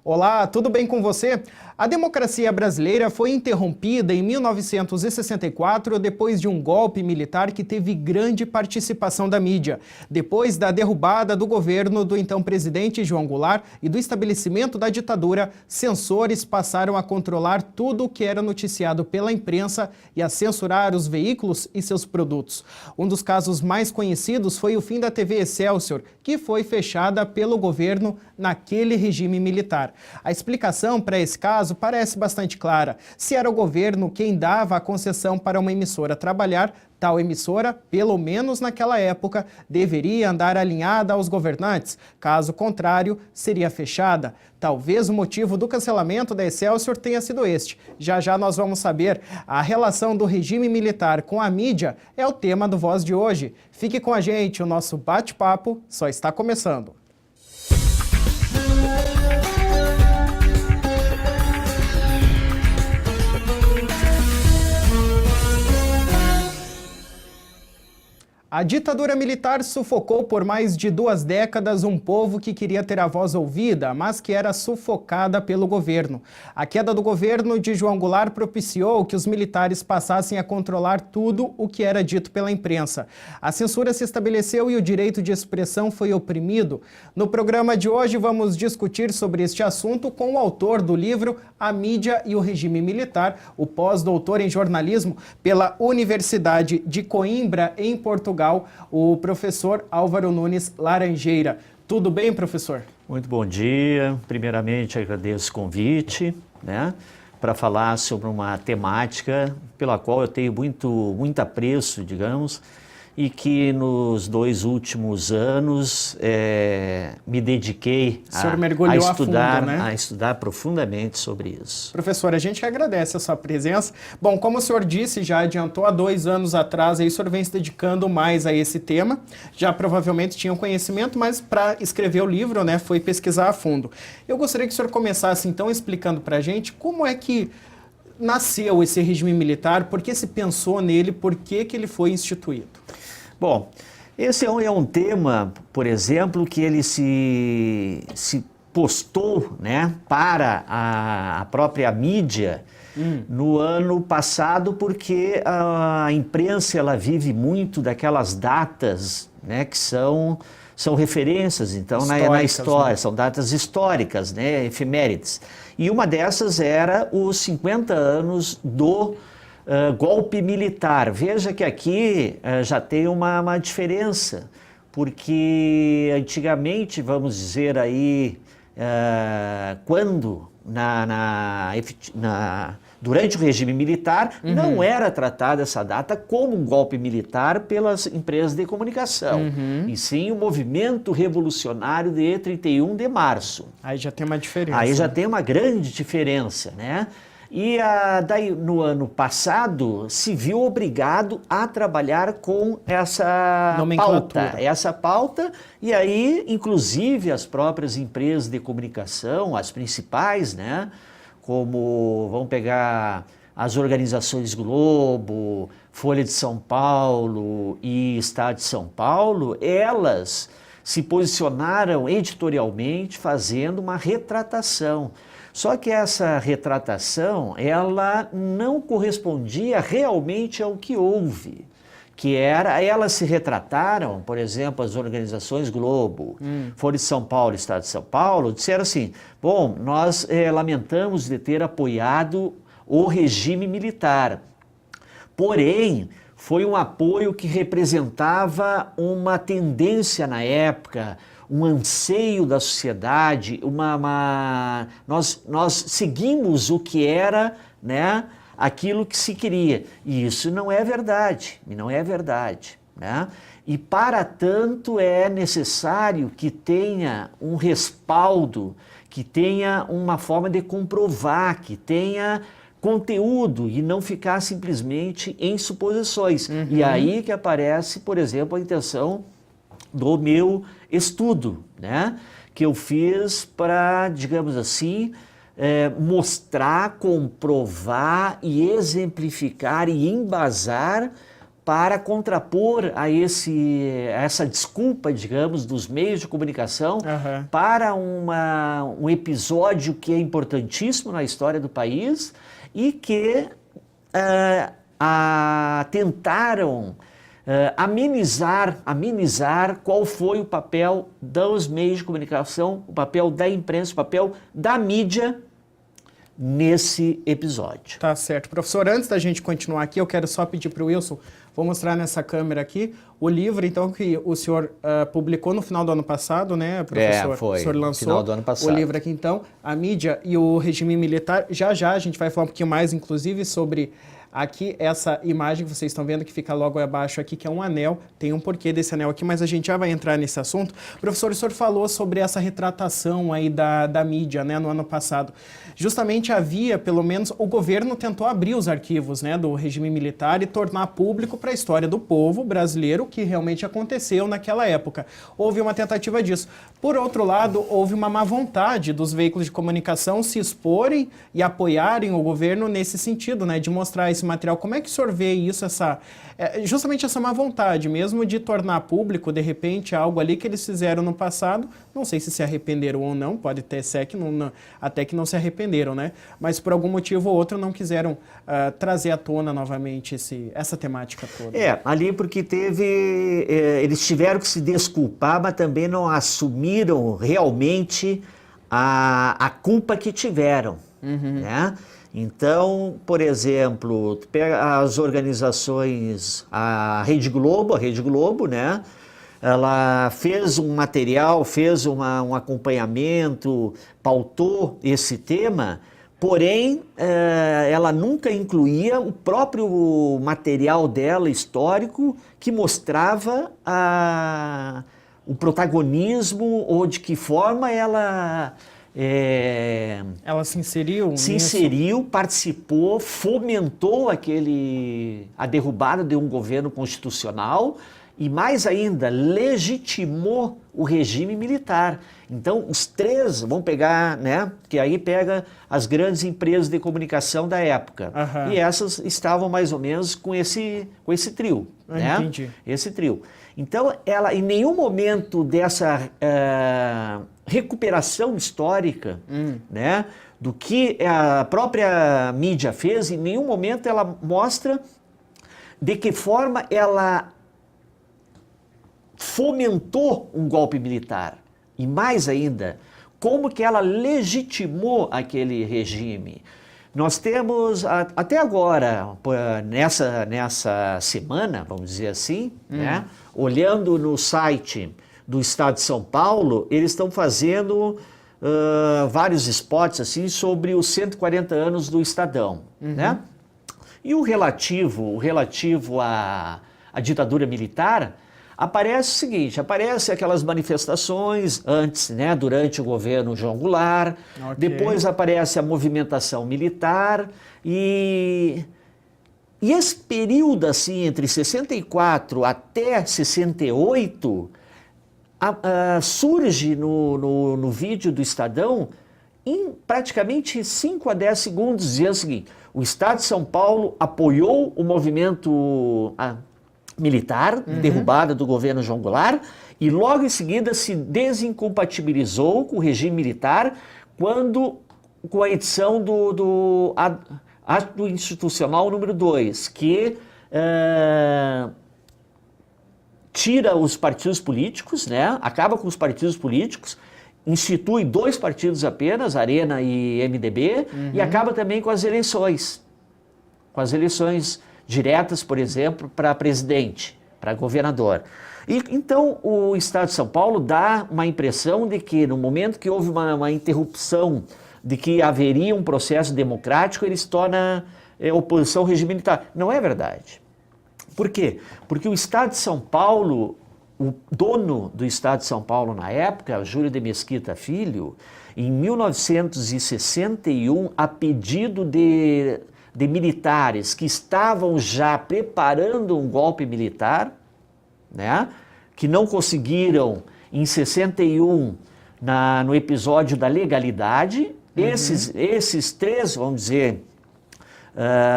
Olá, tudo bem com você? A democracia brasileira foi interrompida em 1964 depois de um golpe militar que teve grande participação da mídia. Depois da derrubada do governo do então presidente João Goulart e do estabelecimento da ditadura, censores passaram a controlar tudo o que era noticiado pela imprensa e a censurar os veículos e seus produtos. Um dos casos mais conhecidos foi o fim da TV Excelsior, que foi fechada pelo governo naquele regime militar. A explicação para esse caso parece bastante clara. Se era o governo quem dava a concessão para uma emissora trabalhar, tal emissora, pelo menos naquela época, deveria andar alinhada aos governantes. Caso contrário, seria fechada. Talvez o motivo do cancelamento da Excelsior tenha sido este. Já já nós vamos saber. A relação do regime militar com a mídia é o tema do Voz de hoje. Fique com a gente, o nosso bate-papo só está começando. A ditadura militar sufocou por mais de 2 décadas um povo que queria ter a voz ouvida, mas que era sufocada pelo governo. A queda do governo de João Goulart propiciou que os militares passassem a controlar tudo o que era dito pela imprensa. A censura se estabeleceu e o direito de expressão foi oprimido. No programa de hoje vamos discutir sobre este assunto com o autor do livro A Mídia e o Regime Militar, o pós-doutor em jornalismo pela Universidade de Coimbra, em Portugal, o professor Álvaro Nunes Laranjeira. Tudo bem, professor? Muito bom dia. Primeiramente, agradeço o convite, para falar sobre uma temática pela qual eu tenho muito apreço, digamos, e que nos 2 últimos anos me dediquei a estudar profundamente sobre isso. Professor, a gente que agradece a sua presença. Bom, como o senhor disse, já adiantou há 2 anos atrás, aí o senhor vem se dedicando mais a esse tema. Já provavelmente tinha um conhecimento, mas para escrever o livro, foi pesquisar a fundo. Eu gostaria que o senhor começasse então explicando para a gente como é que nasceu esse regime militar, por que se pensou nele, por que ele foi instituído? Bom, esse é um tema, por exemplo, que ele se postou para a própria mídia no ano passado, porque a imprensa ela vive muito daquelas datas que são referências, então, na história, são datas históricas, efemérides. E uma dessas era os 50 anos do golpe militar. Veja que aqui já tem uma diferença, porque antigamente, vamos dizer aí, quando durante o regime militar, não era tratada essa data como um golpe militar pelas empresas de comunicação, e sim o movimento revolucionário de 31 de março. Aí já tem uma diferença. Aí já tem uma grande diferença, E daí, no ano passado, se viu obrigado a trabalhar com essa pauta. E aí, inclusive, as próprias empresas de comunicação, as principais, como, vamos pegar as organizações Globo, Folha de São Paulo e Estado de São Paulo, elas se posicionaram editorialmente fazendo uma retratação. Só que essa retratação, ela não correspondia realmente ao que houve, que era, elas se retrataram, por exemplo, as organizações Globo, Folha de São Paulo, Estado de São Paulo, disseram assim, bom, nós lamentamos de ter apoiado o regime militar, porém, foi um apoio que representava uma tendência na época, um anseio da sociedade, nós seguimos o que era, aquilo que se queria. E isso não é verdade, E para tanto é necessário que tenha um respaldo, que tenha uma forma de comprovar, que tenha conteúdo e não ficar simplesmente em suposições. E aí que aparece, por exemplo, a intenção do meu estudo, que eu fiz para, digamos assim, mostrar, comprovar e exemplificar e embasar para contrapor a essa desculpa, digamos, dos meios de comunicação para um episódio que é importantíssimo na história do país e que tentaram amenizar qual foi o papel dos meios de comunicação, o papel da imprensa, o papel da mídia nesse episódio. Tá certo. Professor, antes da gente continuar aqui, eu quero só pedir para o Wilson, vou mostrar nessa câmera aqui, o livro, então, que o senhor publicou no final do ano passado, né, professor? Foi, o senhor lançou final do ano passado. O livro aqui, então, A Mídia e o Regime Militar. Já a gente vai falar um pouquinho mais, inclusive, sobre aqui essa imagem que vocês estão vendo, que fica logo abaixo aqui, que é um anel, tem um porquê desse anel aqui, mas a gente já vai entrar nesse assunto. Professor, o senhor falou sobre essa retratação aí da mídia, né, no ano passado. Justamente havia, pelo menos, o governo tentou abrir os arquivos, né, do regime militar e tornar público para a história do povo brasileiro o que realmente aconteceu naquela época. Houve uma tentativa disso. Por outro lado, houve uma má vontade dos veículos de comunicação se exporem e apoiarem o governo nesse sentido, né, de mostrar esse material. Como é que o senhor vê isso, justamente essa má vontade mesmo de tornar público, de repente, algo ali que eles fizeram no passado, não sei se arrependeram ou não, pode até ser que até que não se arrependeram, né? Mas por algum motivo ou outro não quiseram trazer à tona novamente essa temática toda. Ali porque eles tiveram que se desculpar, mas também não assumiram realmente a culpa que tiveram, né? Então, por exemplo, pega as organizações, a Rede Globo, né? Ela fez um material, fez um acompanhamento, pautou esse tema, porém, ela nunca incluía o próprio material dela histórico que mostrava o protagonismo ou de que forma ela se inseriu? Se inseriu, participou, fomentou a derrubada de um governo constitucional e, mais ainda, legitimou o regime militar. Então, os três, vamos pegar, né, que aí pega as grandes empresas de comunicação da época. E essas estavam mais ou menos com esse trio, né? Entendi. Esse trio. Então, ela, em nenhum momento dessa recuperação histórica, né, do que a própria mídia fez, em nenhum momento ela mostra de que forma ela fomentou um golpe militar. E mais ainda, como que ela legitimou aquele regime. Nós temos, até agora, nessa semana, vamos dizer assim, né, olhando no site do Estado de São Paulo, eles estão fazendo vários spots assim, sobre os 140 anos do Estadão. Né? E o relativo à ditadura militar, aparece o seguinte, aparece aquelas manifestações antes, né, durante o governo João Goulart, depois aparece a movimentação militar e esse período assim, entre 64 até 68, surge no vídeo do Estadão em praticamente 5 a 10 segundos, dizendo o seguinte: o Estado de São Paulo apoiou o movimento militar, derrubada do governo João Goulart, e logo em seguida se desincompatibilizou com o regime militar com a edição do Ato Institucional número 2, que tira os partidos políticos, né? Acaba com os partidos políticos, institui 2 partidos apenas, Arena e MDB, e acaba também com as eleições diretas, por exemplo, para presidente, para governador. Então, o Estado de São Paulo dá uma impressão de que, no momento que houve uma interrupção, de que haveria um processo democrático, ele se torna oposição ao regime militar. Não é verdade. Por quê? Porque o Estado de São Paulo, o dono do Estado de São Paulo na época, Júlio de Mesquita Filho, em 1961, a pedido de militares que estavam já preparando um golpe militar, né, que não conseguiram em 61, no episódio da legalidade, esses 3, vamos dizer,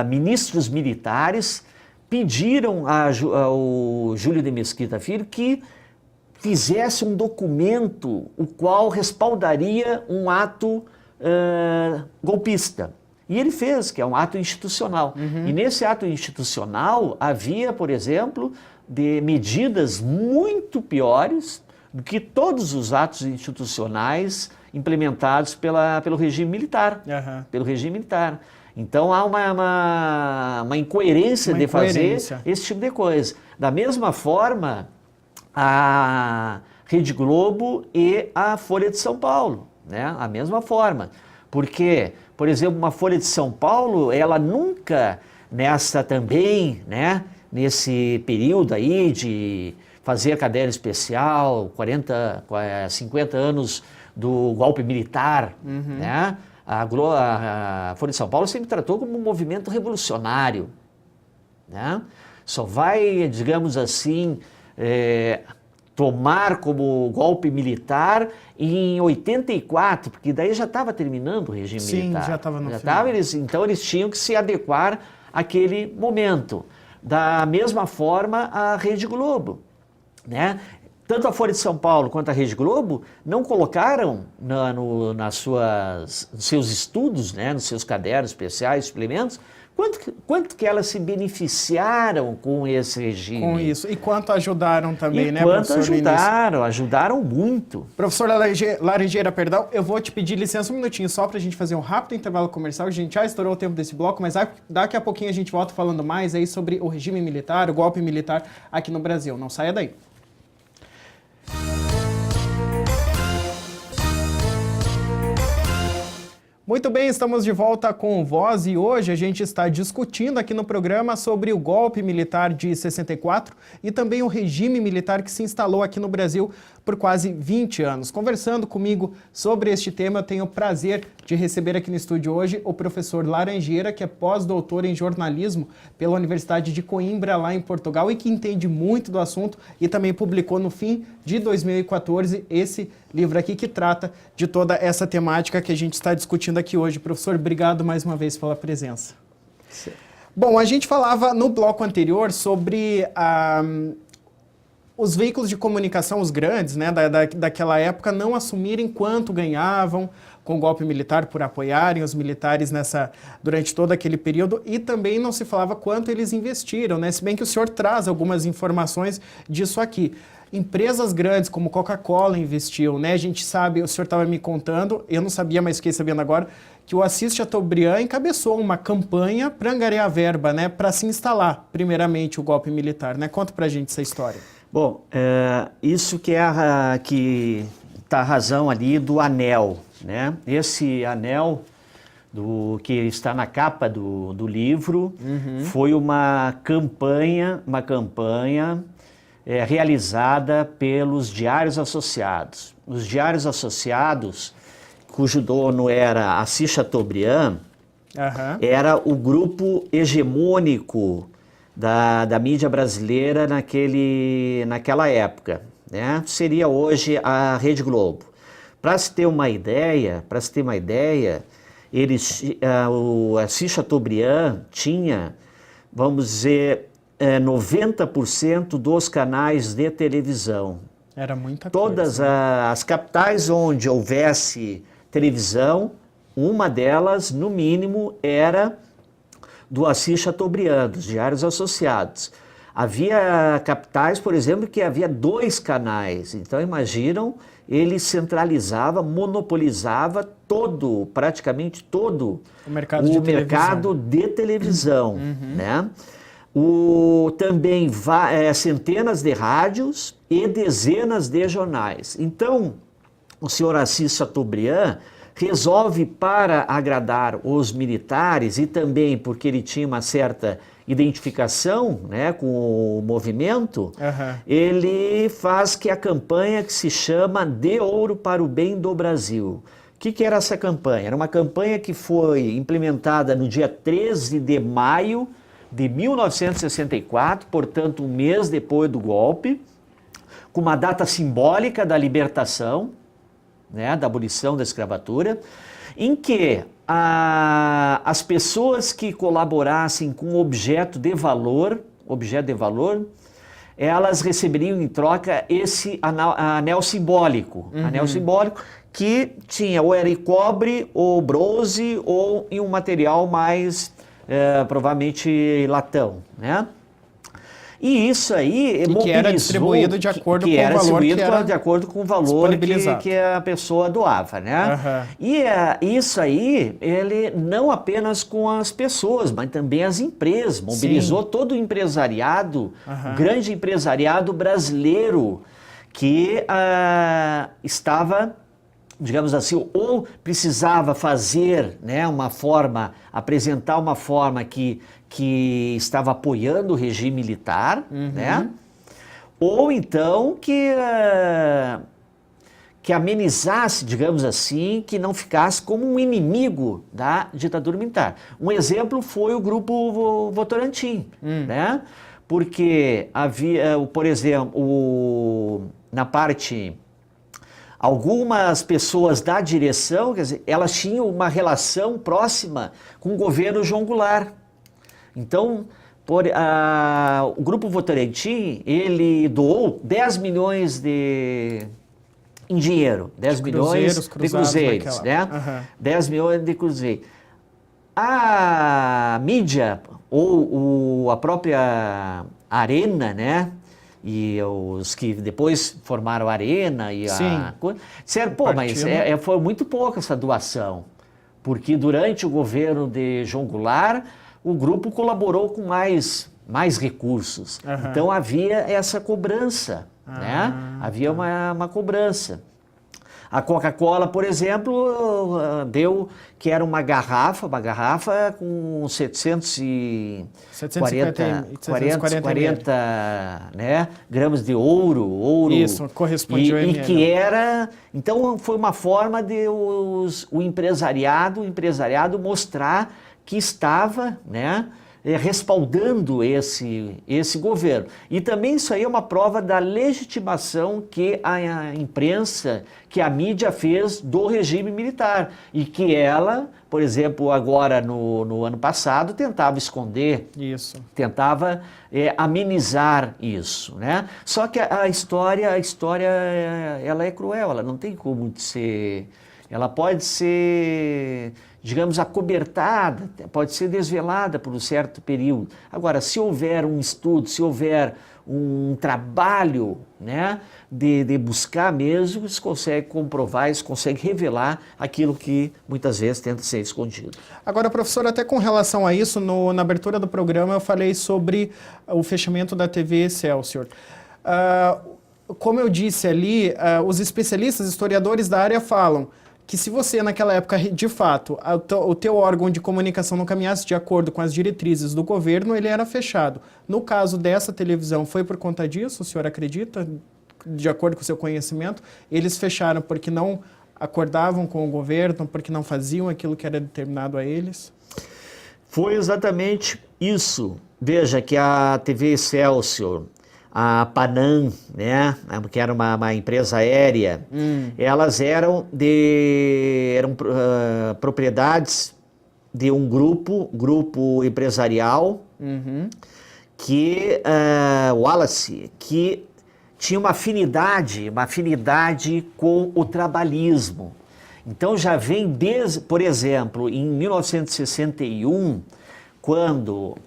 ministros militares pediram ao Júlio de Mesquita Filho que fizesse um documento o qual respaldaria um ato golpista. E ele fez, que é um ato institucional. E nesse ato institucional havia, por exemplo, de medidas muito piores do que todos os atos institucionais implementados pelo regime militar. Pelo regime militar. Então há uma incoerência de fazer esse tipo de coisa. Da mesma forma, a Rede Globo e a Folha de São Paulo, né? A mesma forma. Porque, por exemplo, uma Folha de São Paulo, ela nunca, nesse período aí de fazer a cadeia especial, 50 anos do golpe militar, né? A Folha de São Paulo sempre tratou como um movimento revolucionário, né? Só vai, digamos assim, tomar como golpe militar em 84, porque daí já estava terminando o regime militar. Sim, já estava no final. Então eles tinham que se adequar àquele momento. Da mesma forma, a Rede Globo, né? Tanto a Folha de São Paulo quanto a Rede Globo não colocaram nos seus estudos, né, nos seus cadernos especiais, suplementos, quanto que elas se beneficiaram com esse regime. Com isso. E quanto ajudaram também, né, professor? Ajudaram muito. Professor Laranjeira, perdão, eu vou te pedir licença um minutinho só para a gente fazer um rápido intervalo comercial. A gente já estourou o tempo desse bloco, mas daqui a pouquinho a gente volta falando mais aí sobre o regime militar, o golpe militar aqui no Brasil. Não saia daí. Muito bem, estamos de volta com Voz e hoje a gente está discutindo aqui no programa sobre o golpe militar de 64 e também o regime militar que se instalou aqui no Brasil por quase 20 anos. Conversando comigo sobre este tema, eu tenho o prazer de receber aqui no estúdio hoje o professor Laranjeira, que é pós-doutor em jornalismo pela Universidade de Coimbra, lá em Portugal, e que entende muito do assunto e também publicou no fim de 2014 esse livro aqui que trata de toda essa temática que a gente está discutindo aqui hoje. Professor, obrigado mais uma vez pela presença. Sim. Bom, a gente falava no bloco anterior sobre os veículos de comunicação, os grandes, né, daquela época, não assumirem quanto ganhavam com o golpe militar por apoiarem os militares durante todo aquele período, e também não se falava quanto eles investiram, né? Se bem que o senhor traz algumas informações disso aqui. Empresas grandes como Coca-Cola investiu, né? A gente sabe, o senhor estava me contando, eu não sabia, mas fiquei sabendo agora, que o Assis Chateaubriand encabeçou uma campanha para angariar verba, né? Para se instalar, primeiramente, o golpe militar, né? Conta pra gente essa história. Bom, isso que está a razão ali do anel, né? Esse anel que está na capa do livro foi uma campanha realizada pelos Diários Associados. Os Diários Associados, cujo dono era Assis Chateaubriand, era o grupo hegemônico da mídia brasileira naquela época, né? Seria hoje a Rede Globo. Para se ter uma ideia, o Assis Chateaubriand tinha, vamos dizer, 90% dos canais de televisão. Era muita coisa. Todas as capitais onde houvesse televisão, uma delas, no mínimo, era do Assis Chateaubriand, dos Diários Associados. Havia capitais, por exemplo, que havia 2 canais. Então, imaginam, ele centralizava, monopolizava praticamente todo o mercado de televisão. Né? Também centenas de rádios e dezenas de jornais. Então, o senhor Assis Chateaubriand resolve, para agradar os militares e também porque ele tinha uma certa identificação, né, com o movimento, ele faz que a campanha que se chama De Ouro para o Bem do Brasil. O que era essa campanha? Era uma campanha que foi implementada no dia 13 de maio de 1964, portanto um mês depois do golpe, com uma data simbólica da libertação, né, da abolição da escravatura, em que as pessoas que colaborassem com objeto de valor objeto de valor, elas receberiam em troca esse anel simbólico. Anel simbólico que tinha ou era em cobre, ou bronze, ou em um material mais, provavelmente, latão, né? E isso aí mobilizou... que era distribuído de acordo com o valor que era de acordo com o valor que a pessoa doava, né? E isso aí, ele não apenas com as pessoas, mas também as empresas. Mobilizou todo o empresariado, o grande empresariado brasileiro, que estava, digamos assim, ou precisava fazer, né, uma forma, apresentar uma forma que estava apoiando o regime militar, né? Ou então que amenizasse, digamos assim, que não ficasse como um inimigo da ditadura militar. Um exemplo foi o grupo Votorantim, né? Porque havia, por exemplo, na parte... Algumas pessoas da direção, quer dizer, elas tinham uma relação próxima com o governo João Goulart. Então, o Grupo Votorantim, ele doou 10 milhões em dinheiro, 10 milhões de cruzeiros, né? 10 milhões de cruzeiros. A mídia, ou a própria Arena, né? E os que depois formaram a Arena e disseram, pô, mas foi muito pouco essa doação, porque durante o governo de João Goulart, o grupo colaborou com mais recursos. Então havia essa cobrança, né? Havia uma cobrança. A Coca-Cola, por exemplo, deu que era uma garrafa com 740 né, gramas de ouro. Isso, correspondia ao e que era... Então, foi uma forma de o empresariado mostrar que estava, né, respaldando esse governo. E também isso aí é uma prova da legitimação que a imprensa, que a mídia fez do regime militar. E que ela, por exemplo, agora no ano passado, tentava esconder, tentava amenizar isso, né? Só que a história ela é cruel, ela não tem como ser... Ela pode ser, digamos, acobertada, pode ser desvelada por um certo período. Agora, se houver um estudo, se houver um trabalho, né, de buscar mesmo, se consegue comprovar, se consegue revelar aquilo que muitas vezes tenta ser escondido. Agora, professor, até com relação a isso, na abertura do programa eu falei sobre o fechamento da TV Excelsior. Como eu disse ali, os especialistas, historiadores da área falam que se você, naquela época, de fato, o teu órgão de comunicação não caminhasse de acordo com as diretrizes do governo, ele era fechado. No caso dessa televisão, foi por conta disso, o senhor acredita? De acordo com o seu conhecimento, eles fecharam porque não acordavam com o governo, porque não faziam aquilo que era determinado a eles? Foi exatamente isso. Veja que a TV Excelsior, a Panam, né, que era uma empresa aérea, elas eram propriedades de um grupo empresarial, que Wallace, que tinha uma afinidade com o trabalhismo. Então já vem desde, por exemplo, em 1961, quando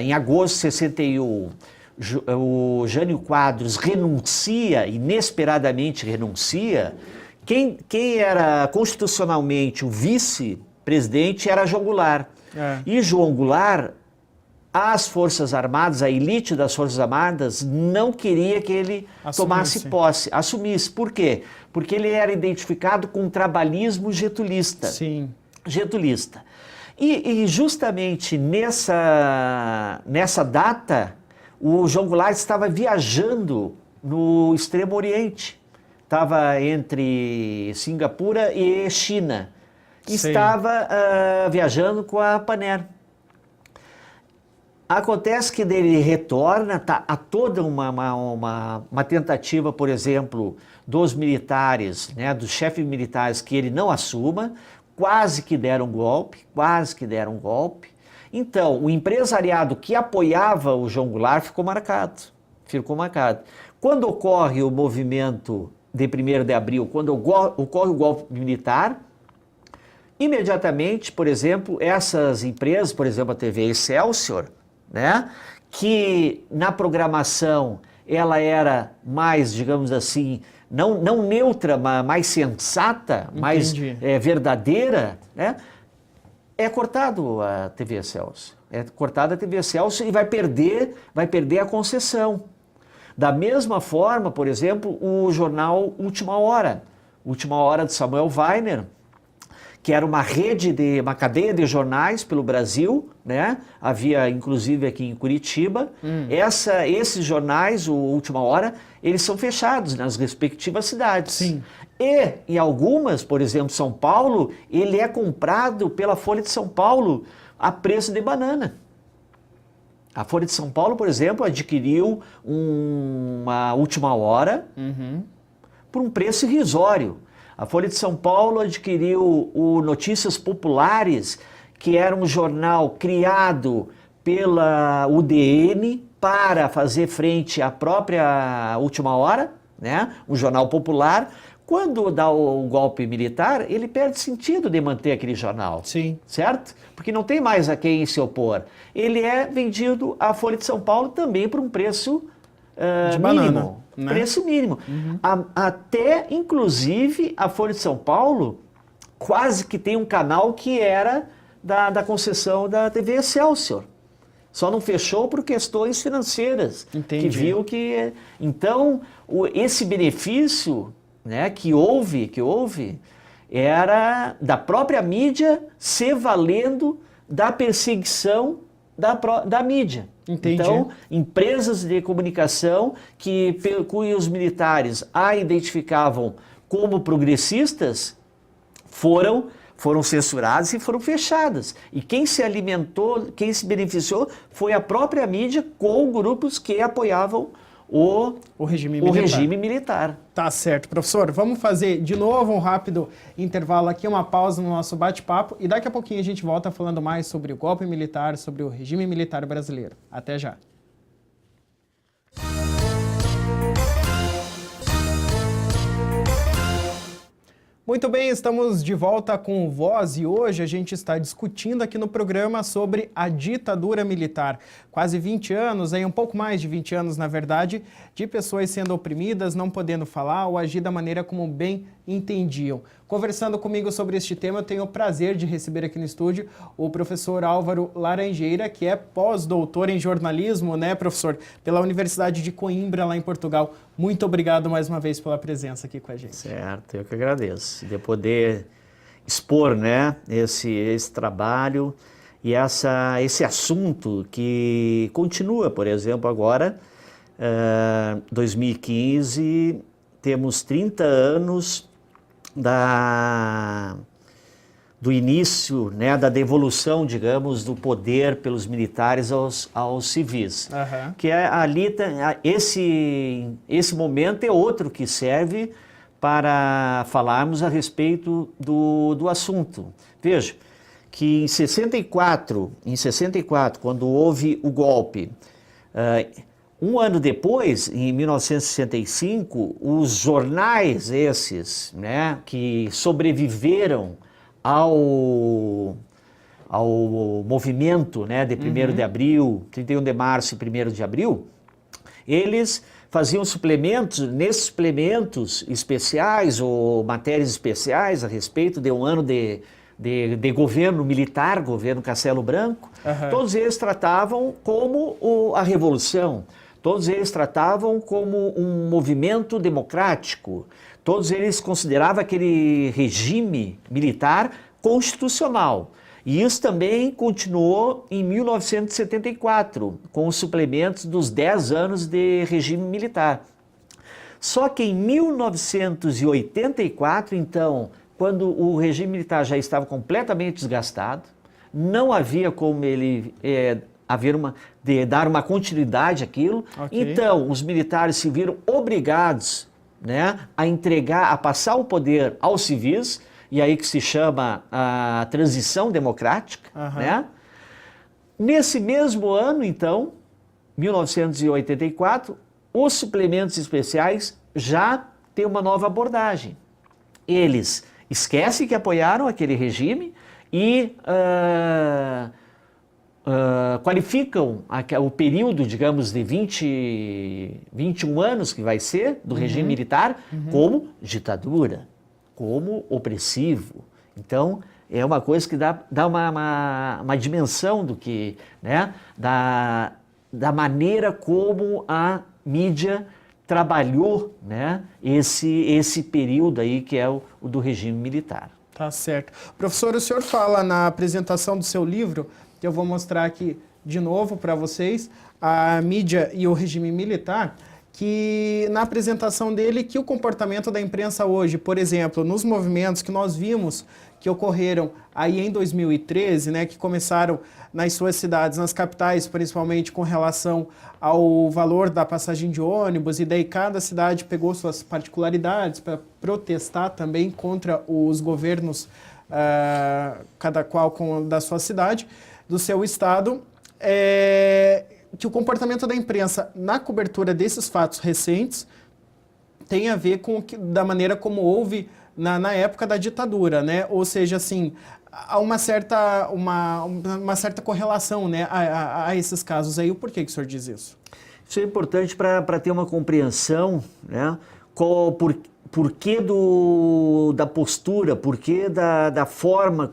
em agosto de 61 o Jânio Quadros renuncia, inesperadamente renuncia, quem era constitucionalmente o vice-presidente era João Goulart. E João Goulart, as Forças Armadas, a elite das Forças Armadas, não queria que ele tomasse posse, assumisse. Por quê? Porque ele era identificado com o trabalhismo getulista. Getulista. E justamente nessa data, o João Goulart estava viajando no Extremo Oriente. Estava entre Singapura e China. Estava viajando com a Pan. Acontece que ele retorna, há toda uma tentativa, por exemplo, dos militares, né, dos chefes militares, que ele não assuma, quase que deram golpe, Então, o empresariado que apoiava o João Goulart ficou marcado. Quando ocorre o movimento de 1º de abril, quando ocorre o golpe militar, imediatamente, por exemplo, essas empresas, por exemplo, a TV Excelsior, né, que na programação ela era mais, digamos assim, não neutra, mas mais sensata, mais verdadeira, né, é cortado a TV Excelsior. É cortada a TV Excelsior e vai perder a concessão. Da mesma forma, por exemplo, o jornal Última Hora de Samuel Weiner, que era uma cadeia de jornais pelo Brasil, né? Havia inclusive aqui em Curitiba. Esses jornais, o Última Hora, eles são fechados nas respectivas cidades. Sim. E em algumas, por exemplo, São Paulo, ele é comprado pela Folha de São Paulo a preço de banana. A Folha de São Paulo, por exemplo, adquiriu uma Última Hora por um preço irrisório. A Folha de São Paulo adquiriu o Notícias Populares, que era um jornal criado pela UDN para fazer frente à própria Última Hora, né? Um jornal popular. Quando dá o golpe militar, ele perde sentido de manter aquele jornal. Sim. Certo? Porque não tem mais a quem se opor. Ele é vendido à Folha de São Paulo também por um preço de mínimo. Banana, né? Preço mínimo. Até, inclusive, a Folha de São Paulo quase que tem um canal que era da concessão da TV Excelsior. Só não fechou por questões financeiras. Entendi. Que viu que... Então, esse benefício, né, que houve era da própria mídia se valendo da perseguição da mídia. Entendi. Então, empresas de comunicação cujos militares a identificavam como progressistas foram censuradas e foram fechadas. E quem se alimentou, quem se beneficiou foi a própria mídia com grupos que apoiavam o regime militar. Tá certo, professor. Vamos fazer de novo um rápido intervalo aqui, uma pausa no nosso bate-papo e daqui a pouquinho a gente volta falando mais sobre o golpe militar, sobre o regime militar brasileiro. Até já. Muito bem, estamos de volta com o Voz e hoje a gente está discutindo aqui no programa sobre a ditadura militar. Quase 20 anos, aí um pouco mais de 20 anos na verdade, de pessoas sendo oprimidas, não podendo falar ou agir da maneira como bem entendiam. Conversando comigo sobre este tema, eu tenho o prazer de receber aqui no estúdio o professor Álvaro Laranjeira, que é pós-doutor em jornalismo, né, professor, pela Universidade de Coimbra, lá em Portugal. Muito obrigado mais uma vez pela presença aqui com a gente. Certo, eu que agradeço de poder expor, né, esse trabalho e esse assunto que continua, por exemplo, agora, 2015, temos 30 anos do início, né, da devolução, digamos, do poder pelos militares aos civis. Que ali esse momento é outro que serve para falarmos a respeito do assunto. Veja que em 64, quando houve o golpe, um ano depois, em 1965, os jornais esses, né, que sobreviveram ao movimento, né, de 1º de abril, 31 de março e 1º de abril, eles faziam suplementos, nesses suplementos especiais ou matérias especiais a respeito de um ano de governo militar, governo Castelo Branco, todos eles tratavam como a revolução. Todos eles tratavam como um movimento democrático. Todos eles consideravam aquele regime militar constitucional. E isso também continuou em 1974, com os suplementos dos 10 anos de regime militar. Só que em 1984, então, quando o regime militar já estava completamente desgastado, não havia como ele dar uma continuidade àquilo. Então, os militares se viram obrigados, né, a passar o poder aos civis, e aí que se chama a transição democrática, né? Nesse mesmo ano, então, 1984, os suplementos especiais já têm uma nova abordagem. Eles esquecem que apoiaram aquele regime e qualificam o período, digamos, de 21 anos que vai ser do regime militar como ditadura, como opressivo. Então, é uma coisa que dá uma dimensão do que, né, da maneira como a mídia trabalhou, né, esse período aí que é o do regime militar. Tá certo. Professor, o senhor fala na apresentação do seu livro, que eu vou mostrar aqui de novo para vocês, a mídia e o regime militar, que na apresentação dele, que o comportamento da imprensa hoje, por exemplo, nos movimentos que nós vimos que ocorreram aí em 2013, né, que começaram nas suas cidades, nas capitais, principalmente com relação ao valor da passagem de ônibus, e daí cada cidade pegou suas particularidades para protestar também contra os governos, cada qual da sua cidade, do seu estado, que o comportamento da imprensa na cobertura desses fatos recentes tem a ver com da maneira como houve na época da ditadura, né? Ou seja, assim, há uma certa correlação, né, a esses casos aí. O porquê que o senhor diz isso? Isso é importante para ter uma compreensão, né? Porquê da postura, porquê da forma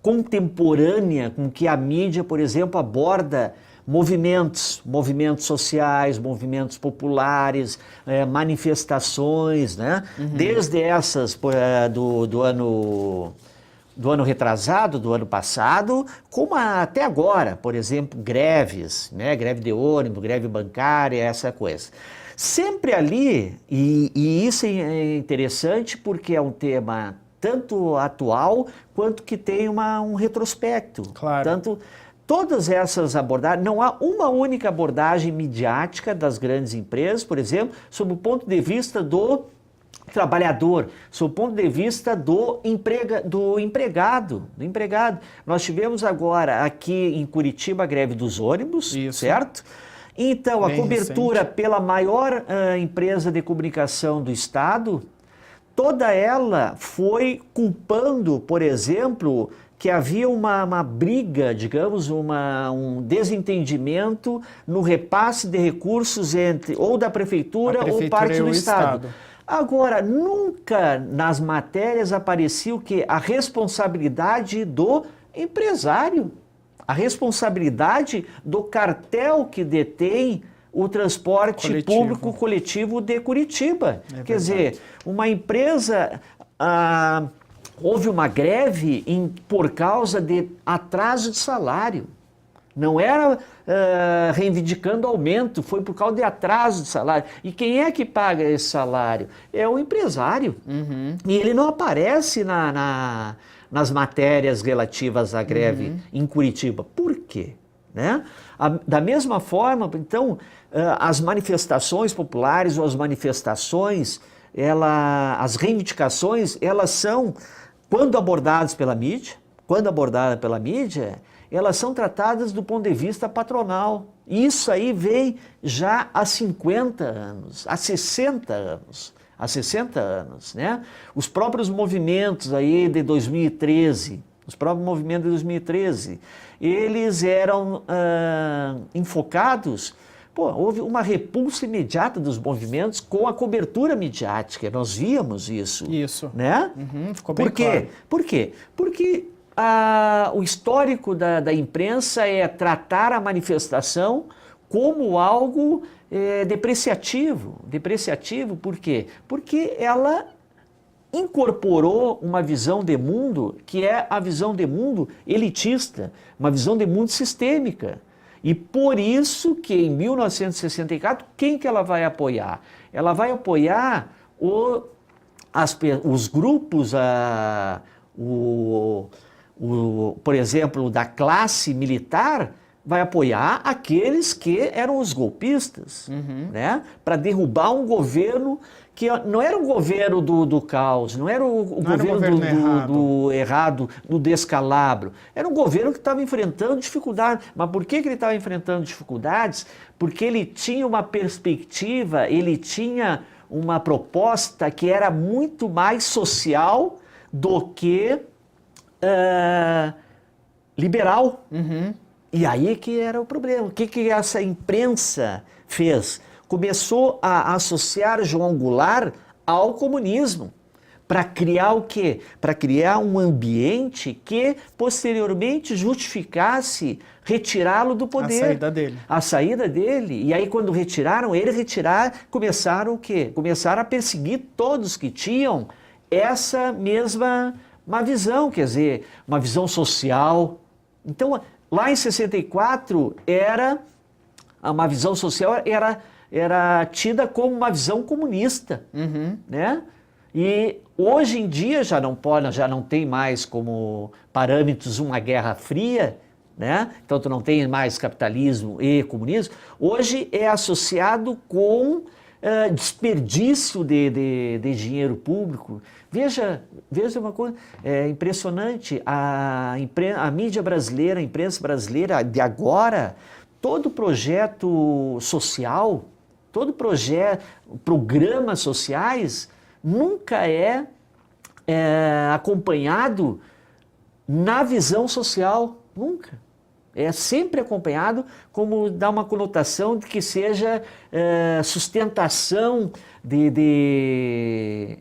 contemporânea com que a mídia, por exemplo, aborda movimentos sociais, movimentos populares, manifestações, né? Desde essas do ano retrasado, do ano passado, como até agora, por exemplo, greves, né? Greve de ônibus, greve bancária, essa coisa. Sempre ali, e isso é interessante porque é um tema tanto atual quanto que tem um retrospecto. Claro. Todas essas abordagens, não há uma única abordagem midiática das grandes empresas, por exemplo, sob o ponto de vista do trabalhador, sob o ponto de vista do empregado. Nós tivemos agora aqui em Curitiba a greve dos ônibus, isso, certo? Então, a cobertura recente pela maior empresa de comunicação do Estado, toda ela foi culpando, por exemplo, que havia uma briga, digamos, um desentendimento no repasse de recursos entre ou da prefeitura ou parte do Estado. Agora, nunca nas matérias aparecia o quê? A responsabilidade do empresário, a responsabilidade do cartel que detém o transporte público coletivo de Curitiba. Quer dizer, uma empresa... houve uma greve por causa de atraso de salário. Não era reivindicando aumento, foi por causa de atraso de salário. E quem é que paga esse salário? É o empresário. E ele não aparece nas matérias relativas à greve em Curitiba. Por quê? Né? Da mesma forma, então, as manifestações populares ou as manifestações, as reivindicações, elas são... Quando abordadas pela mídia, elas são tratadas do ponto de vista patronal. Isso aí vem já há 50 anos, há 60 anos, né? Os próprios movimentos aí de 2013, eles eram enfocados... houve uma repulsa imediata dos movimentos com a cobertura midiática. Nós víamos isso. Isso. Né? Ficou bem claro. Por quê? Porque o histórico da imprensa é tratar a manifestação como algo depreciativo. Depreciativo por quê? Porque ela incorporou uma visão de mundo que é a visão de mundo elitista, uma visão de mundo sistêmica. E por isso que em 1964, quem que ela vai apoiar? Ela vai apoiar os grupos, por exemplo, da classe militar, vai apoiar aqueles que eram os golpistas, né? Para derrubar um governo que não era um governo do caos, não era o governo do errado, do descalabro. Era um governo que estava enfrentando dificuldades. Mas por que ele estava enfrentando dificuldades? Porque ele tinha uma perspectiva, ele tinha uma proposta que era muito mais social do que liberal. E aí que era o problema. O que essa imprensa fez? Começou a associar João Goulart ao comunismo, para criar o quê? Para criar um ambiente que posteriormente justificasse retirá-lo do poder. A saída dele. A saída dele. E aí quando retiraram ele, começaram o quê? Começaram a perseguir todos que tinham essa mesma uma visão, quer dizer, uma visão social. Então, lá em 64, uma visão social era tida como uma visão comunista, né? E hoje em dia já não tem mais como parâmetros uma guerra fria, né? Então tu não tem mais capitalismo e comunismo. Hoje é associado com desperdício de dinheiro público. Veja uma coisa, é impressionante, a mídia brasileira, a imprensa brasileira de agora, todo projeto social, programas sociais, nunca é acompanhado na visão social, nunca. É sempre acompanhado como dá uma conotação de que seja sustentação de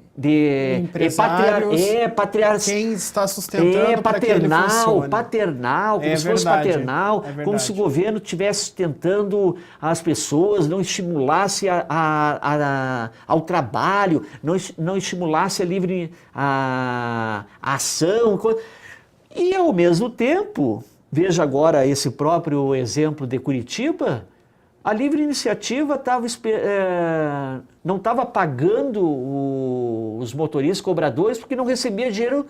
empresários, quem está sustentando para que ele funcione. Paternal, como se fosse paternal, como se o governo estivesse sustentando as pessoas, não estimulasse ao trabalho, não estimulasse a livre ação. E ao mesmo tempo, veja agora esse próprio exemplo de Curitiba, a livre iniciativa não estava pagando os motoristas cobradores porque não recebia dinheiro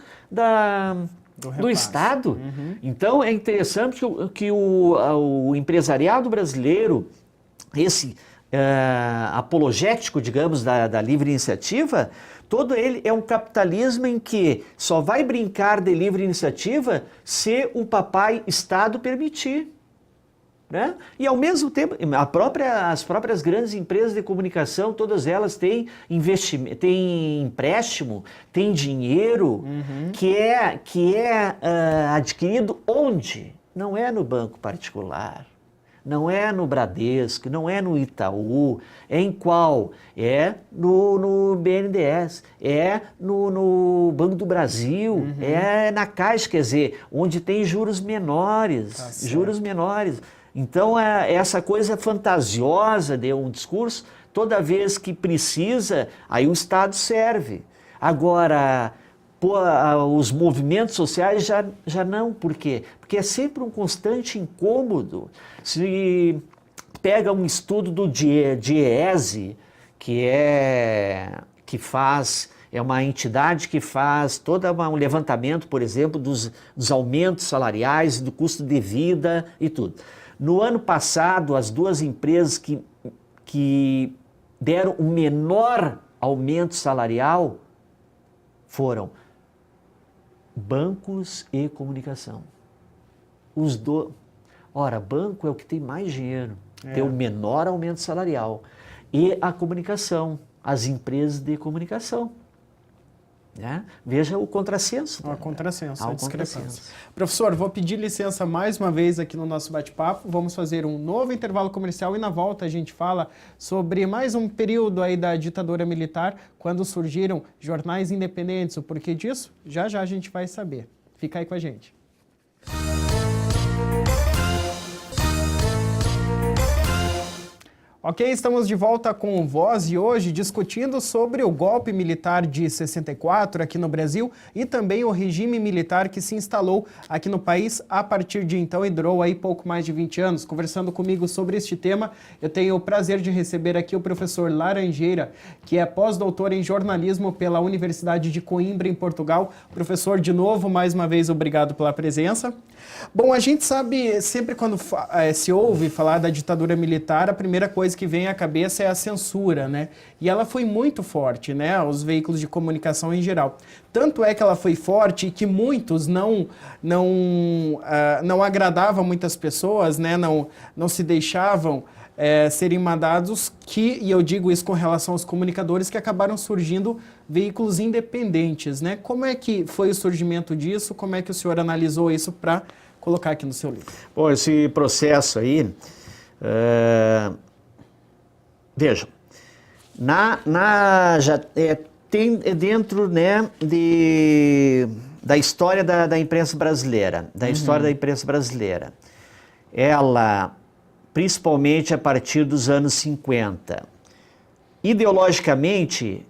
do Estado. Então é interessante que o empresariado brasileiro, esse apologético, digamos, da livre iniciativa, todo ele é um capitalismo em que só vai brincar de livre iniciativa se o papai Estado permitir. Né? E ao mesmo tempo, as próprias grandes empresas de comunicação, todas elas têm investimento, têm empréstimo, têm dinheiro que é adquirido onde? Não é no banco particular, não é no Bradesco, não é no Itaú, é em qual? É no BNDES, é no Banco do Brasil, é na Caixa, quer dizer, onde tem juros menores, Então, essa coisa fantasiosa de um discurso, toda vez que precisa, aí o Estado serve. Agora, os movimentos sociais já não. Por quê? Porque é sempre um constante incômodo. Se pega um estudo do DIEESE, é uma entidade que faz todo um levantamento, por exemplo, dos aumentos salariais, do custo de vida e tudo. No ano passado, as duas empresas que deram o menor aumento salarial foram bancos e comunicação. Ora, banco é o que tem mais dinheiro, tem o menor aumento salarial. E a comunicação, as empresas de comunicação. Né? Veja o contrassenso. A discrepância. Professor, vou pedir licença mais uma vez aqui no nosso bate-papo. Vamos fazer um novo intervalo comercial e na volta a gente fala sobre mais um período aí da ditadura militar, quando surgiram jornais independentes. O porquê disso? Já a gente vai saber. Fica aí com a gente. Ok, estamos de volta com o Voz e hoje discutindo sobre o golpe militar de 64 aqui no Brasil e também o regime militar que se instalou aqui no país a partir de então e durou aí pouco mais de 20 anos. Conversando comigo sobre este tema, eu tenho o prazer de receber aqui o professor Laranjeira, que é pós-doutor em jornalismo pela Universidade de Coimbra, em Portugal. Professor, de novo, mais uma vez, obrigado pela presença. Bom, a gente sabe, sempre quando se ouve falar da ditadura militar, a primeira coisa que vem à cabeça é a censura, né? E ela foi muito forte, né? Aos veículos de comunicação em geral. Tanto é que ela foi forte que muitos não agradavam muitas pessoas, né? Não se deixavam serem mandados, e eu digo isso com relação aos comunicadores, que acabaram surgindo veículos independentes, né? Como é que foi o surgimento disso? Como é que o senhor analisou isso para colocar aqui no seu livro? Bom, esse processo aí, vejam, já tem dentro, né, da história da imprensa brasileira, ela, principalmente a partir dos anos 50, ideologicamente,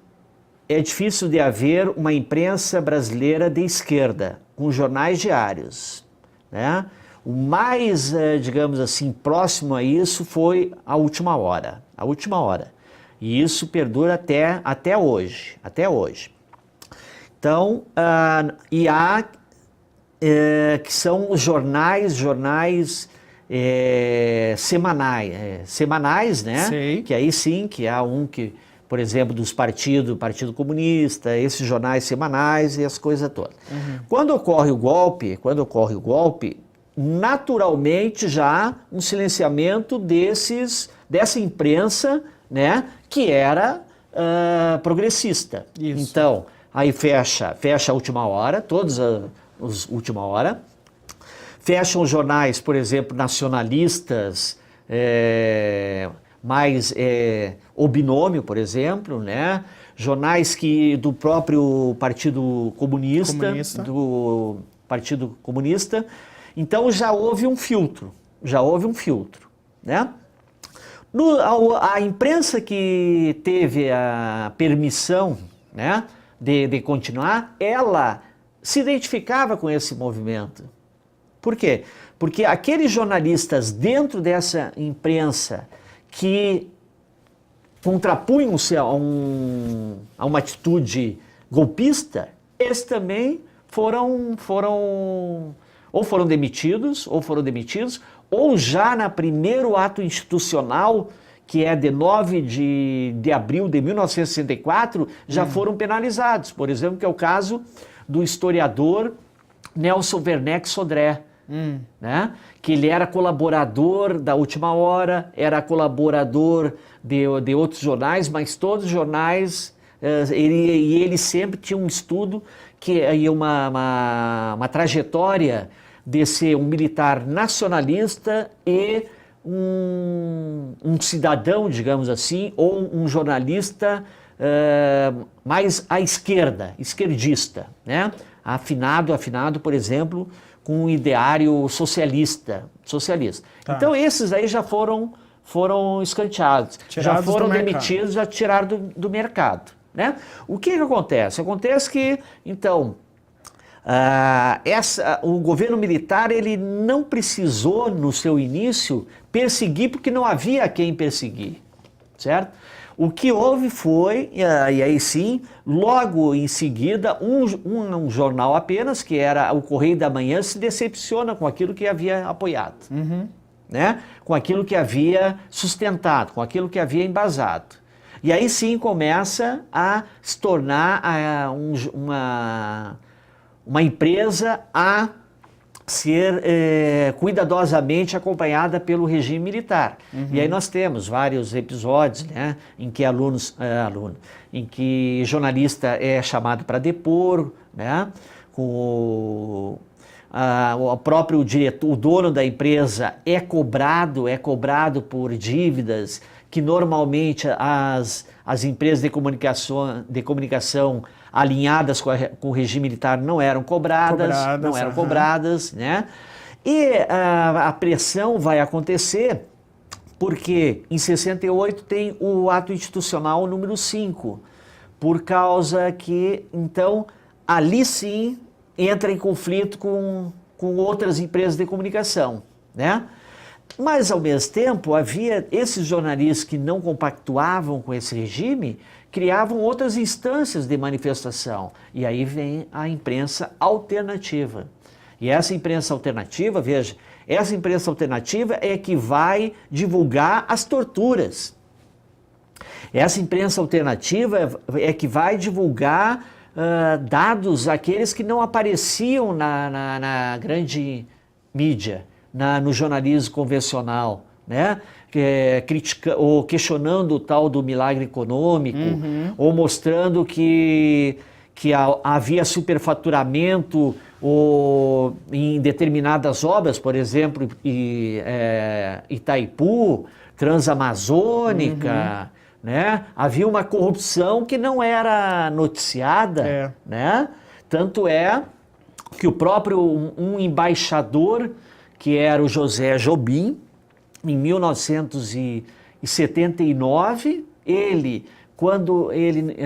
é difícil de haver uma imprensa brasileira de esquerda, com jornais diários, né? O mais, digamos assim, próximo a isso foi a Última Hora. E isso perdura até hoje. Então, e há que são os jornais semanais, né? Sei. Que aí sim, que há que, por exemplo, dos Partido Comunista, esses jornais semanais e as coisas todas. Uhum. Quando ocorre o golpe, naturalmente já há um silenciamento dessa imprensa, né, que era progressista. Isso. Então, aí fecha a Última Hora, todos os Última Hora, fecham os jornais, por exemplo, nacionalistas, o Binômio, por exemplo, né? Jornais do próprio Partido Comunista. Do Partido Comunista. Então já houve um filtro, né? A imprensa que teve a permissão, né, de continuar, ela se identificava com esse movimento. Por quê? Porque aqueles jornalistas dentro dessa imprensa que contrapunham-se a uma atitude golpista, eles também foram demitidos, ou já no primeiro ato institucional, que é de 9 de abril de 1964, já foram penalizados. Por exemplo, que é o caso do historiador Nelson Werneck Sodré, né? Que ele era colaborador da Última Hora, era colaborador de outros jornais, mas todos os jornais, ele sempre tinha um estudo, uma trajetória de ser um militar nacionalista e um cidadão, digamos assim, ou um jornalista mais à esquerda, esquerdista, né? Afinado, por exemplo, com um ideário socialista. Tá. Então esses aí já foram escanteados, já foram demitidos, já tiraram do mercado, né? O que acontece? Acontece que, então, o governo militar ele não precisou, no seu início, perseguir, porque não havia quem perseguir, certo? O que houve foi, e aí sim, logo em seguida, um jornal apenas, que era o Correio da Manhã, se decepciona com aquilo que havia apoiado, né? Com aquilo que havia sustentado, com aquilo que havia embasado. E aí sim começa a se tornar uma empresa a ser cuidadosamente acompanhada pelo regime militar. E aí nós temos vários episódios, né, em que em que jornalista é chamado para depor, né, com o próprio diretor, o dono da empresa é cobrado por dívidas que normalmente as empresas de comunicação alinhadas com o regime militar não eram cobradas, né? E a pressão vai acontecer Porque em 68 tem o ato institucional número 5, por causa que, então, ali sim entra em conflito com outras empresas de comunicação, né? Mas, ao mesmo tempo, havia esses jornalistas que não compactuavam com esse regime, criavam outras instâncias de manifestação. E aí vem a imprensa alternativa. E essa imprensa alternativa, veja, essa imprensa alternativa é que vai divulgar as torturas. Essa imprensa alternativa é que vai divulgar dados àqueles que não apareciam na grande mídia, no jornalismo convencional, né? Ou questionando o tal do milagre econômico, ou mostrando que havia superfaturamento em determinadas obras, por exemplo, Itaipu, Transamazônica, né? Havia uma corrupção que não era noticiada, né? Tanto é que o próprio um embaixador, que era o José Jobim, em 1979, quando ele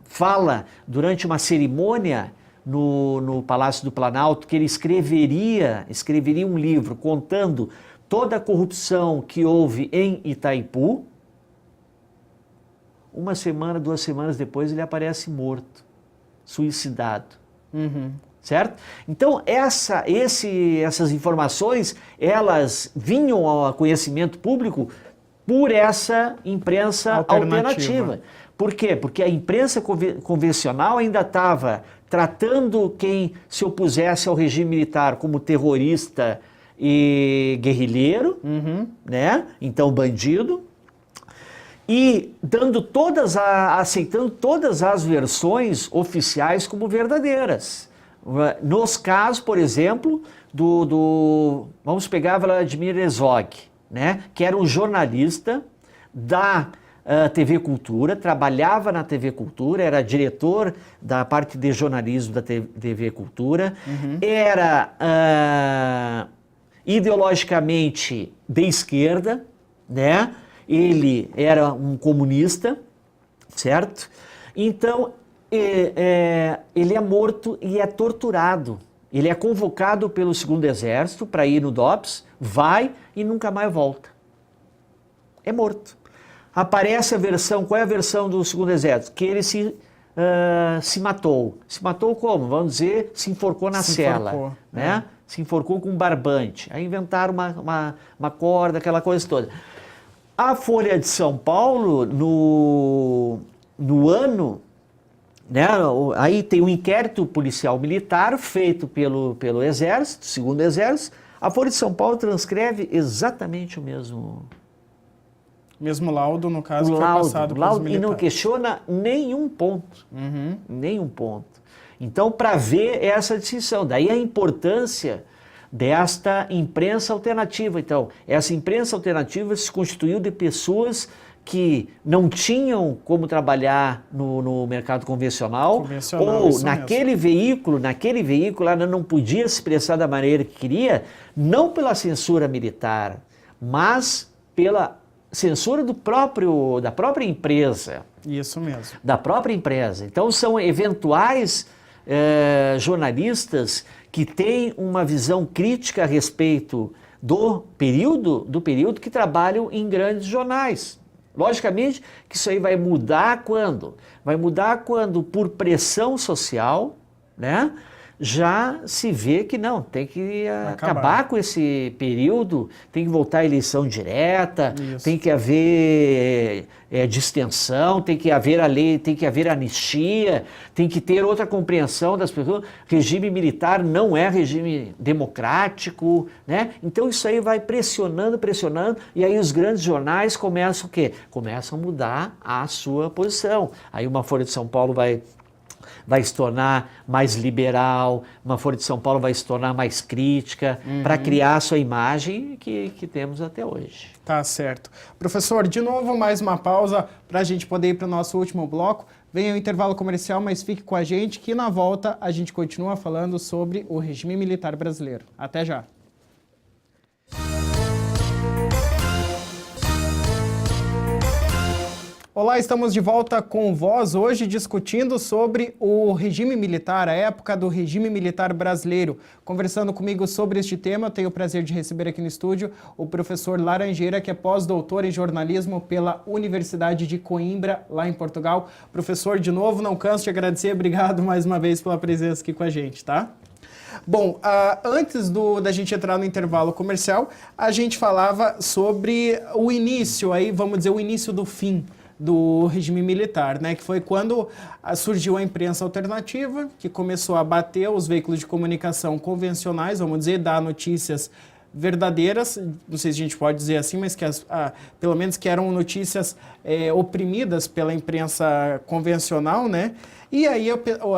fala durante uma cerimônia no Palácio do Planalto que ele escreveria um livro contando toda a corrupção que houve em Itaipu, 1 semana, 2 semanas depois ele aparece morto, suicidado. Certo? Então, essas informações, elas vinham ao conhecimento público por essa imprensa alternativa. Por quê? Porque a imprensa convencional ainda estava tratando quem se opusesse ao regime militar como terrorista e guerrilheiro, né? Então, bandido, e aceitando todas as versões oficiais como verdadeiras. Nos casos, por exemplo, vamos pegar Vladimir Herzog, né, que era um jornalista da TV Cultura, trabalhava na TV Cultura, era diretor da parte de jornalismo da TV Cultura, era ideologicamente de esquerda, né? Ele era um comunista, certo? Então, ele é morto e é torturado. Ele é convocado pelo 2º Exército para ir no DOPS, vai e nunca mais volta. É morto. Aparece qual é a versão do 2º Exército? Que ele se matou. Se matou como? Vamos dizer, se enforcou na cela. Né? Se enforcou com um barbante. Aí inventaram uma corda, aquela coisa toda. A Folha de São Paulo, no ano, né, aí tem um inquérito policial militar feito pelo Exército, 2º Exército. A Folha de São Paulo transcreve exatamente o mesmo laudo, no caso, que foi passado pelos militares. E não questiona nenhum ponto. Nenhum ponto. Então, para ver essa distinção, daí a importância desta imprensa alternativa. Então, essa imprensa alternativa se constituiu de pessoas que não tinham como trabalhar no mercado convencional ou naquele veículo ela não podia se expressar da maneira que queria, não pela censura militar, mas pela censura da própria empresa. Isso mesmo. Da própria empresa. Então, são eventuais jornalistas que têm uma visão crítica a respeito do período que trabalham em grandes jornais. Logicamente que isso aí vai mudar quando? Vai mudar quando, por pressão social, né, já se vê que não, tem que acabar com esse período, tem que voltar à eleição direta, tem que haver distensão, tem que haver a lei, tem que haver anistia, tem que ter outra compreensão das pessoas. Regime militar não é regime democrático, né? Então isso aí vai pressionando, e aí os grandes jornais começam o quê? Começam a mudar a sua posição. Aí uma Folha de São Paulo vai se tornar mais liberal, uma Folha de São Paulo vai se tornar mais crítica, para criar a sua imagem que temos até hoje. Tá certo. Professor, de novo mais uma pausa para a gente poder ir para o nosso último bloco. Venha o intervalo comercial, mas fique com a gente que na volta a gente continua falando sobre o regime militar brasileiro. Até já. Olá, estamos de volta com Voz, hoje discutindo sobre o regime militar, a época do regime militar brasileiro. Conversando comigo sobre este tema, tenho o prazer de receber aqui no estúdio o professor Laranjeira, que é pós-doutor em jornalismo pela Universidade de Coimbra, lá em Portugal. Professor, de novo, não canso de agradecer, obrigado mais uma vez pela presença aqui com a gente, tá? Bom, antes da gente entrar no intervalo comercial, a gente falava sobre o início, aí vamos dizer, o início do fim do regime militar, né? Que foi quando surgiu a imprensa alternativa, que começou a bater os veículos de comunicação convencionais, vamos dizer, dar notícias verdadeiras, não sei se a gente pode dizer assim, mas que pelo menos que eram notícias oprimidas pela imprensa convencional, né? E aí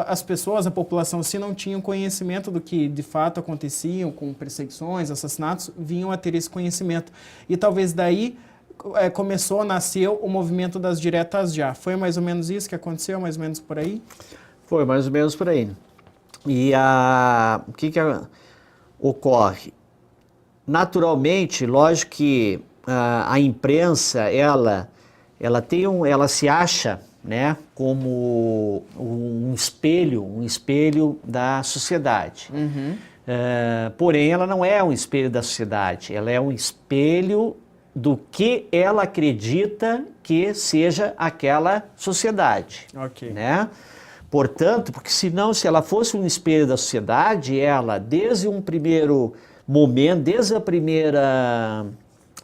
as pessoas, a população, se não tinham conhecimento do que de fato aconteciam com perseguições, assassinatos, vinham a ter esse conhecimento. E talvez daí começou a nascer o movimento das diretas já. Foi mais ou menos isso que aconteceu, mais ou menos por aí? Foi mais ou menos por aí. E o que ocorre? Naturalmente, lógico que a imprensa, ela se acha, né, como um espelho da sociedade. Uhum. Porém, ela não é um espelho da sociedade, ela é um espelho do que ela acredita que seja aquela sociedade. Ok. Né? Portanto, porque senão, se ela fosse um espelho da sociedade, ela, desde um primeiro momento, desde a primeira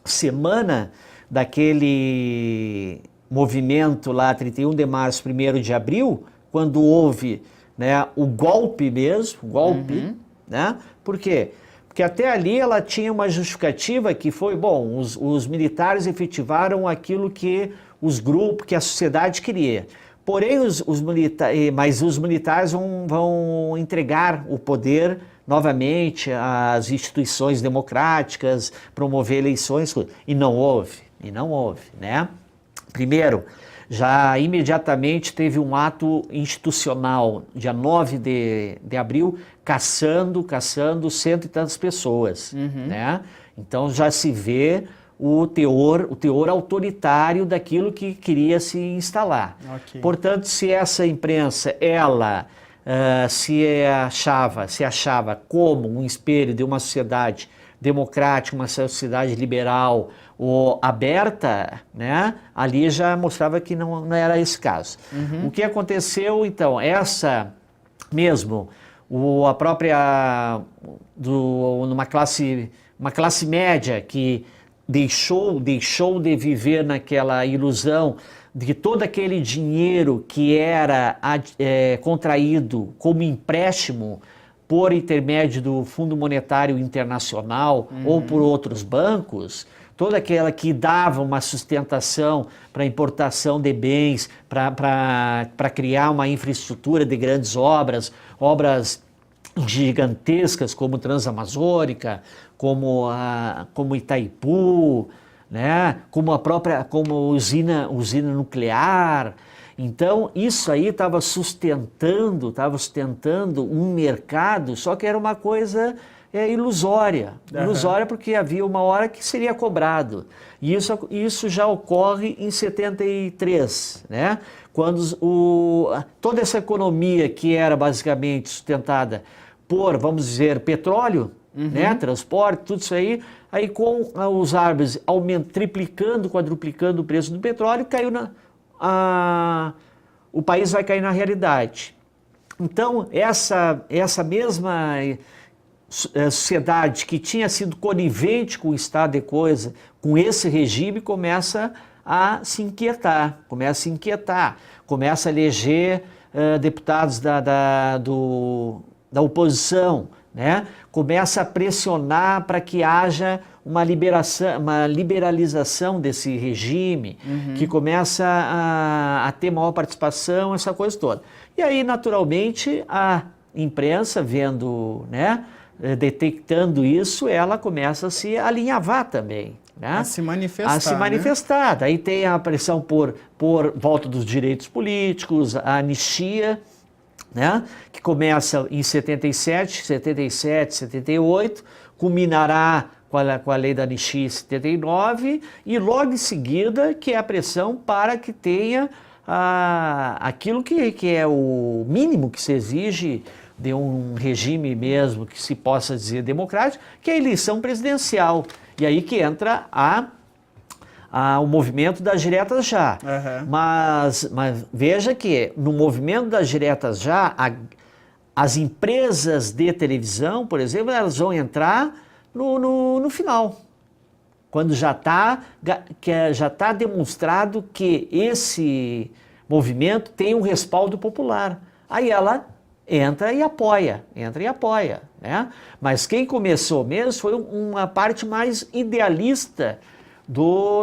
semana daquele movimento lá, 31 de março, 1º de abril, quando houve, né, o golpe mesmo, Uhum. né? Por quê? Porque até ali ela tinha uma justificativa que foi, bom, os militares efetivaram aquilo que os grupos, que a sociedade queria. Porém, os militares vão entregar o poder novamente às instituições democráticas, promover eleições, e não houve, né? Primeiro, já imediatamente teve um ato institucional, dia 9 de abril, caçando cento e tantas pessoas, Uhum. né? Então já se vê o teor autoritário daquilo que queria se instalar. Okay. Portanto, se essa imprensa, ela se achava como um espelho de uma sociedade democrática, uma sociedade liberal ou aberta, né? Ali já mostrava que não era esse caso. Uhum. O que aconteceu, então, a própria uma classe média que deixou de viver naquela ilusão de que todo aquele dinheiro que era contraído como empréstimo por intermédio do Fundo Monetário Internacional ou por outros bancos, toda aquela que dava uma sustentação para importação de bens, para criar uma infraestrutura de grandes obras gigantescas como Transamazônica, como Itaipu, né? como usina nuclear. Então, isso aí estava sustentando um mercado, só que era uma coisa ilusória. Uhum. Ilusória porque havia uma hora que seria cobrado. E isso já ocorre em 73, né? Quando toda essa economia que era basicamente sustentada por, vamos dizer, petróleo, né? Transporte, tudo isso aí com os árabes triplicando, quadruplicando o preço do petróleo, o país vai cair na realidade. Então, essa mesma sociedade que tinha sido conivente com o estado de coisa, com esse regime, começa a se inquietar, começa a eleger deputados da oposição, né? Começa a pressionar para que haja uma liberalização desse regime, que começa a ter maior participação, essa coisa toda. E aí, naturalmente, a imprensa, vendo, né, detectando isso, ela começa a se alinhavar também. Né? A se manifestar. A se manifestar. Daí tem a pressão por volta dos direitos políticos, a anistia, né? Que começa em 77, 78, culminará com a lei da Anistia 79, e logo em seguida que é a pressão para que tenha aquilo que é o mínimo que se exige de um regime mesmo que se possa dizer democrático, que é a eleição presidencial. E aí que entra o movimento das diretas já. Uhum. Mas veja que no movimento das diretas já, as empresas de televisão, por exemplo, elas vão entrar no final, quando já está demonstrado que esse movimento tem um respaldo popular. Aí ela entra e apoia, né? Mas quem começou mesmo foi uma parte mais idealista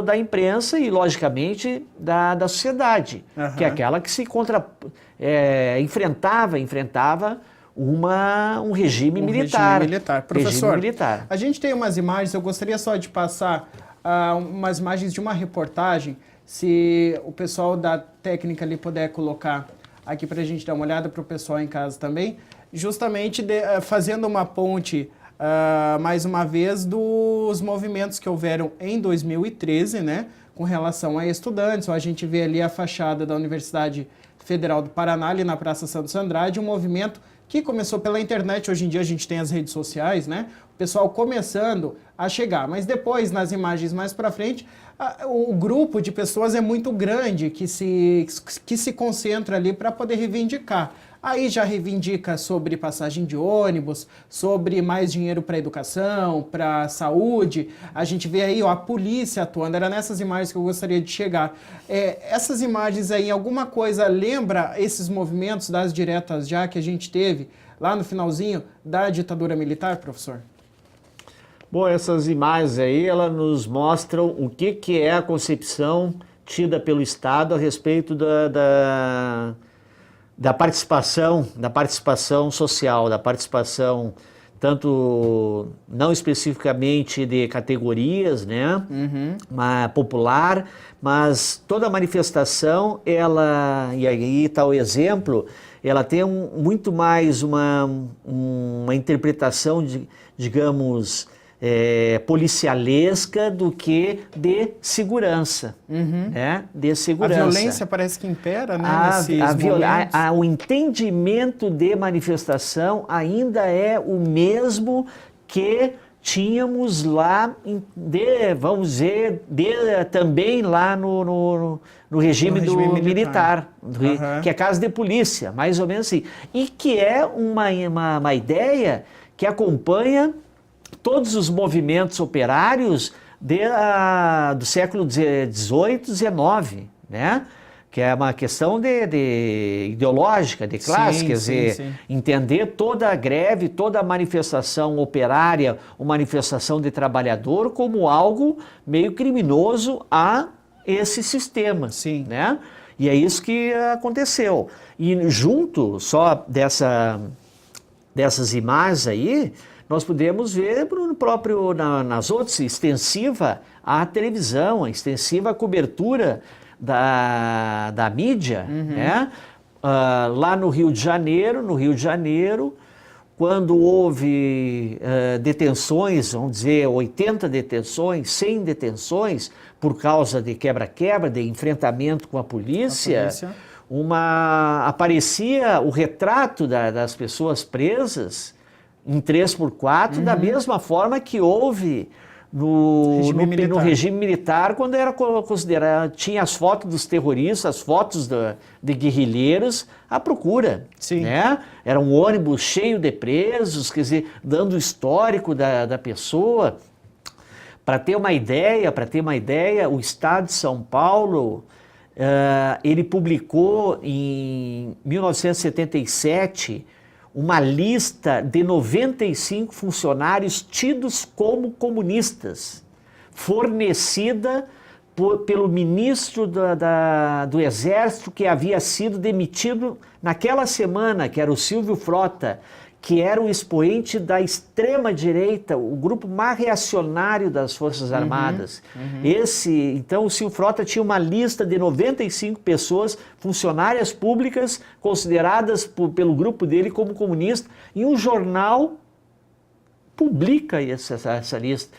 da imprensa e, logicamente, da sociedade, que é aquela que se enfrentava um regime militar. Professor, regime militar. A gente tem umas imagens, eu gostaria só de passar umas imagens de uma reportagem, se o pessoal da técnica ali puder colocar aqui para a gente dar uma olhada, para o pessoal em casa também, justamente fazendo uma ponte, mais uma vez, dos movimentos que houveram em 2013, né, com relação a estudantes. A gente vê ali a fachada da Universidade Federal do Paraná, ali na Praça Santos Andrade, um movimento que começou pela internet. Hoje em dia a gente tem as redes sociais, né? O pessoal começando a chegar, mas depois, nas imagens mais para frente, o grupo de pessoas é muito grande que se concentra ali para poder reivindicar. Aí já reivindica sobre passagem de ônibus, sobre mais dinheiro para educação, para saúde. A gente vê aí a polícia atuando. Era nessas imagens que eu gostaria de chegar. Essas imagens aí, alguma coisa lembra esses movimentos das diretas já que a gente teve lá no finalzinho da ditadura militar, professor? Bom, essas imagens aí, elas nos mostram o que é a concepção tida pelo Estado a respeito da participação social, da participação tanto não especificamente de categorias, né, mas popular, mas toda manifestação, e aí está o exemplo, ela tem muito mais uma interpretação, digamos, policialesca do que de segurança, né? De segurança. A violência parece que impera, né? O entendimento de manifestação ainda é o mesmo que tínhamos lá, vamos dizer, também lá no regime militar, que é casa de polícia, mais ou menos assim. E que é uma ideia que acompanha todos os movimentos operários do século XVIII, XIX, né? Que é uma questão ideológica, de classe, quer dizer, entender toda a greve, toda a manifestação operária, uma manifestação de trabalhador como algo meio criminoso a esse sistema, né? E é isso que aconteceu. E junto só dessas imagens aí, nós podemos ver nas outras, extensiva a televisão, a extensiva cobertura da mídia, né? Lá no Rio de Janeiro, quando houve detenções, vamos dizer, 80 detenções, 100 detenções, por causa de quebra-quebra, de enfrentamento com a polícia, aparecia o retrato das pessoas presas em 3x4, da mesma forma que houve no regime militar, quando era considerado, tinha as fotos dos terroristas, as fotos de guerrilheiros à procura, né? Era um ônibus cheio de presos, quer dizer, dando o histórico da pessoa. Para ter uma ideia, o Estado de São Paulo, ele publicou em 1977 uma lista de 95 funcionários tidos como comunistas, fornecida pelo ministro do Exército, que havia sido demitido naquela semana, que era o Silvio Frota, que era um expoente da extrema-direita, o grupo mais reacionário das Forças Armadas. Então, o Silvio Frota tinha uma lista de 95 pessoas, funcionárias públicas, consideradas pelo grupo dele como comunistas, e um jornal publica essa lista.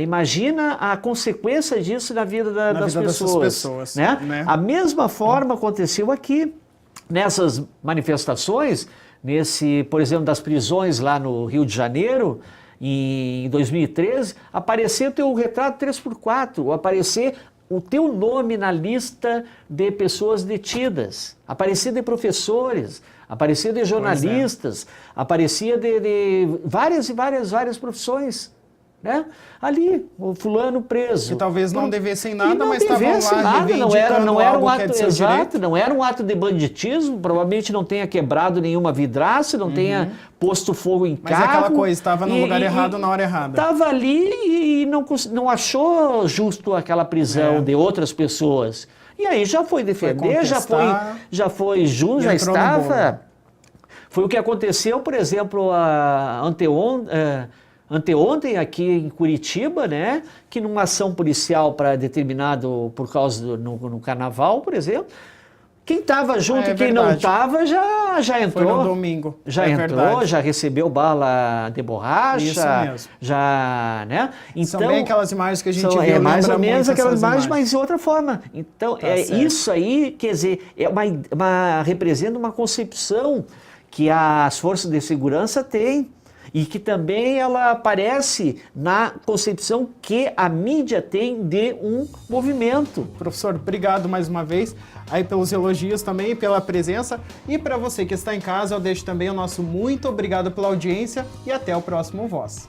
Imagina a consequência disso na vida das pessoas. Né? A mesma forma aconteceu aqui, nessas manifestações, por exemplo, das prisões lá no Rio de Janeiro, em 2013, apareceu o teu retrato 3x4, aparecer o teu nome na lista de pessoas detidas, aparecia de professores, aparecia de jornalistas, aparecia de várias profissões. Né? Ali, o fulano preso. Que talvez não devessem nada, mas estavam lá nada, não era um ato exato, não era um ato de banditismo, provavelmente não tenha quebrado nenhuma vidraça, não tenha posto fogo em carro. Mas é aquela coisa, estava no lugar errado na hora errada. Estava ali e não achou justo aquela prisão de outras pessoas. E aí já foi defender, já foi justo, já estava. Foi o que aconteceu, por exemplo, anteontem aqui em Curitiba, né, que numa ação policial para determinado, por causa no carnaval, por exemplo, quem estava junto e quem não estava já entrou. Foi no domingo. Já entrou, já recebeu bala de borracha. Isso mesmo. Já, né? Então, são bem aquelas imagens que a gente viu, mais ou menos aquelas imagens, mas de outra forma. Então, isso aí, quer dizer, representa uma concepção que as forças de segurança têm. E que também ela aparece na concepção que a mídia tem de um movimento. Professor, obrigado mais uma vez aí pelos elogios também, pela presença. E para você que está em casa, eu deixo também o nosso muito obrigado pela audiência e até o próximo Voz.